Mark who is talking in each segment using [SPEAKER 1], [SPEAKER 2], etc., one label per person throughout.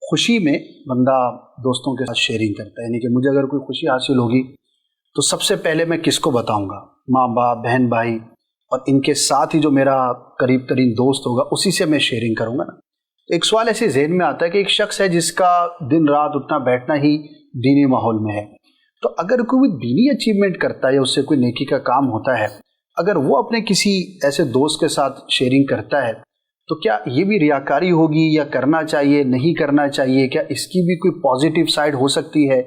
[SPEAKER 1] خوشی میں بندہ دوستوں کے ساتھ شیئرنگ کرتا ہے، یعنی کہ مجھے اگر کوئی خوشی حاصل ہوگی تو سب سے پہلے میں کس کو بتاؤں گا؟ ماں باپ، بہن بھائی، اور ان کے ساتھ ہی جو میرا قریب ترین دوست ہوگا اسی سے میں شیئرنگ کروں گا نا۔ ایک سوال ایسے ذہن میں آتا ہے کہ ایک شخص ہے جس کا دن رات اٹھنا بیٹھنا ہی دینی ماحول میں ہے، تو اگر کوئی دینی اچیومنٹ کرتا ہے یا اس سے کوئی نیکی کا کام ہوتا ہے، اگر وہ اپنے کسی ایسے دوست کے ساتھ شیئرنگ کرتا ہے تو کیا یہ بھی ریاکاری ہوگی یا کرنا چاہیے، نہیں کرنا چاہیے؟ کیا اس کی بھی کوئی پازیٹیو سائیڈ ہو سکتی ہے؟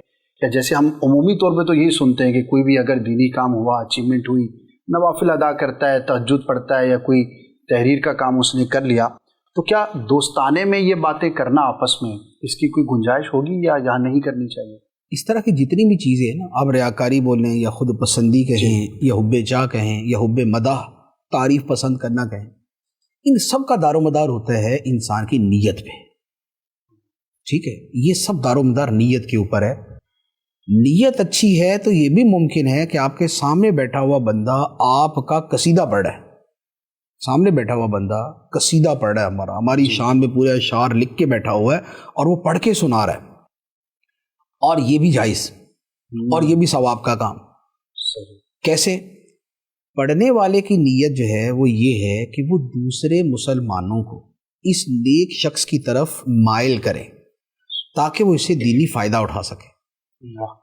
[SPEAKER 1] یا جیسے ہم عمومی طور پہ تو یہی سنتے ہیں کہ کوئی بھی اگر دینی کام ہوا، اچیومنٹ ہوئی، نوافل ادا کرتا ہے، تہجد پڑھتا ہے، یا کوئی تحریر کا کام اس نے کر لیا، تو کیا دوستانے میں یہ باتیں کرنا آپس میں اس کی کوئی گنجائش ہوگی یا یہاں نہیں کرنی چاہیے؟
[SPEAKER 2] اس طرح کی جتنی بھی چیزیں ہیں نا، آپ ریاکاری بولیں یا خود پسندی کہیں یا حب جاہ کہیں یا حب مداح، تعریف پسند کرنا کہیں، ان سب کا دار و مدار ہوتا ہے انسان کی نیت پہ۔ ٹھیک ہے، یہ سب دار و مدار نیت کے اوپر ہے۔ نیت اچھی ہے تو یہ بھی ممکن ہے کہ آپ کے سامنے بیٹھا ہوا بندہ آپ کا قصیدہ پڑھ رہا ہے، سامنے بیٹھا ہوا بندہ قصیدہ پڑھ رہا ہے، ہماری شان میں پورے اشعار لکھ کے بیٹھا ہوا ہے اور وہ پڑھ کے سنا رہا ہے، اور یہ بھی جائز اور یہ بھی ثواب کا کام۔ کیسے؟ پڑھنے والے کی نیت جو ہے وہ یہ ہے کہ وہ دوسرے مسلمانوں کو اس نیک شخص کی طرف مائل کرے تاکہ وہ اس سے دینی فائدہ اٹھا سکے،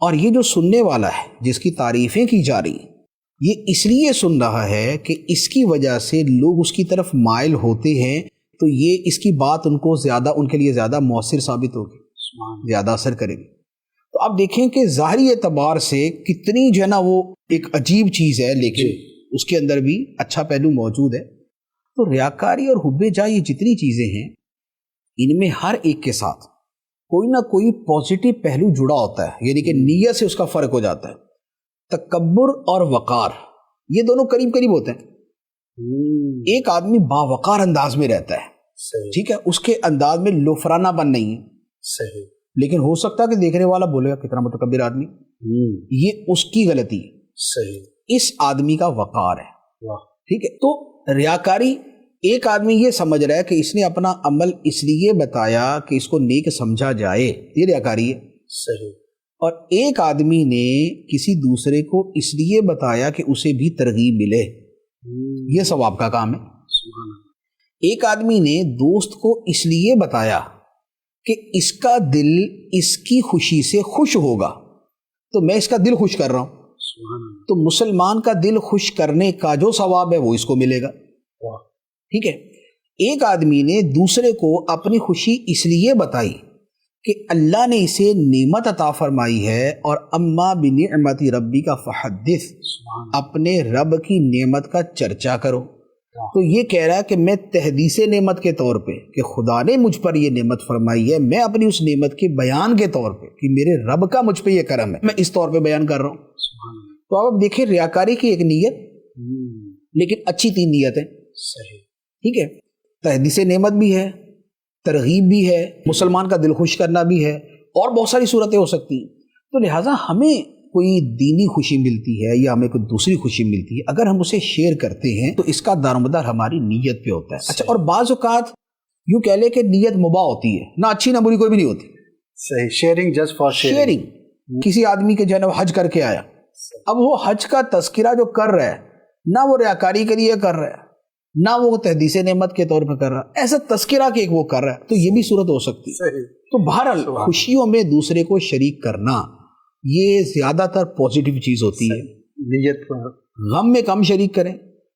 [SPEAKER 2] اور یہ جو سننے والا ہے جس کی تعریفیں کی جا رہی ہیں، یہ اس لیے سن رہا ہے کہ اس کی وجہ سے لوگ اس کی طرف مائل ہوتے ہیں، تو یہ اس کی بات ان کو زیادہ، ان کے لیے زیادہ مؤثر ثابت ہوگی، زیادہ اثر کرے گی۔ تو آپ دیکھیں کہ ظاہری اعتبار سے کتنی جو ہے نا وہ ایک عجیب چیز ہے، لیکن اس کے اندر بھی اچھا پہلو موجود ہے۔ تو ریاکاری اور حب جاہ یہ جتنی چیزیں ہیں، ان میں ہر ایک کے ساتھ کوئی نہ کوئی پازیٹیو پہلو جڑا ہوتا ہے، یعنی کہ نیت سے اس کا فرق ہو جاتا ہے۔ تکبر اور وقار یہ دونوں قریب قریب ہوتے ہیں۔ ایک آدمی باوقار انداز میں رہتا ہے، ٹھیک ہے، اس کے انداز میں لفرانہ پن نہیں ہے، صحیح، لیکن ہو سکتا ہے کہ دیکھنے والا بولے گا کتنا متکبر آدمی، یہ اس کی غلطی ہے، صحیح، اس آدمی کا وقار ہے، ٹھیک ہے۔ تو ریاکاری، ایک آدمی یہ سمجھ رہا ہے کہ اس نے اپنا عمل اس لیے بتایا کہ اس کو نیک سمجھا جائے، یہ ریاکاری ہے، صحیح، اور ایک آدمی نے کسی دوسرے کو اس لیے بتایا کہ اسے بھی ترغیب ملے، یہ ثواب کا کام ہے۔ ایک آدمی نے دوست کو اس لیے بتایا کہ اس کا دل اس کی خوشی سے خوش ہوگا، تو میں اس کا دل خوش کر رہا ہوں، تو مسلمان کا دل خوش کرنے کا جو ثواب ہے وہ اس کو ملے گا، ٹھیک ہے۔ ایک آدمی نے دوسرے کو اپنی خوشی اس لیے بتائی کہ اللہ نے اسے نعمت عطا فرمائی ہے، اور اما بنعمت ربی کا فحدث، اپنے رب کی نعمت کا چرچا کرو، تو یہ کہہ رہا ہے کہ میں تحدیث نعمت کے طور پہ کہ خدا نے مجھ پر یہ نعمت فرمائی ہے، میں اپنی اس نعمت کے بیان کے طور پہ کہ میرے رب کا مجھ پہ یہ کرم ہے، میں اس طور پہ بیان کر رہا ہوں۔ تو آپ دیکھیں ریاکاری کی ایک نیت، لیکن اچھی تین نیت ہے، صحیح، ٹھیک ہے، تحدیث نعمت بھی ہے، ترغیب بھی ہے، مسلمان کا دل خوش کرنا بھی ہے، اور بہت ساری صورتیں ہو سکتی ہیں۔ تو لہٰذا ہمیں کوئی دینی خوشی ملتی ہے یا ہمیں کوئی دوسری خوشی ملتی ہے، اگر ہم اسے شیئر کرتے ہیں تو اس کا دار و مدار ہماری نیت پہ ہوتا ہے۔ اچھا، اور بعض اوقات یوں کہہ لے کہ نیت مباح ہوتی ہے، نہ اچھی نہ بری کوئی بھی نہیں ہوتی،
[SPEAKER 1] صحیح، شیئرنگ جسٹ فار
[SPEAKER 2] شیئرنگ۔ کسی آدمی کے جو ہے نا حج کر کے آیا، اب وہ حج کا تذکرہ جو کر رہا ہے، نہ وہ ریاکاری کے لیے کر رہا ہے، نہ وہ تحدیث نعمت کے طور پہ کر رہا ہے، ایسا تذکرہ کہ وہ کر رہا ہے، تو یہ بھی صورت ہو سکتی ہے۔ تو بہرحال خوشیوں میں دوسرے کو شریک کرنا یہ زیادہ تر پازیٹیو چیز ہوتی ہے۔
[SPEAKER 1] نیت،
[SPEAKER 2] غم میں کم شریک کریں،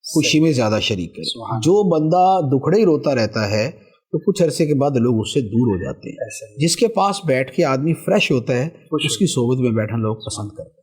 [SPEAKER 2] خوشی میں زیادہ شریک کریں۔ جو بندہ دکھڑے ہی روتا رہتا ہے تو کچھ عرصے کے بعد لوگ اس سے دور ہو جاتے ہیں۔ جس کے پاس بیٹھ کے آدمی فریش ہوتا ہے، اس کی صحبت میں بیٹھنا لوگ پسند کرتے ہیں۔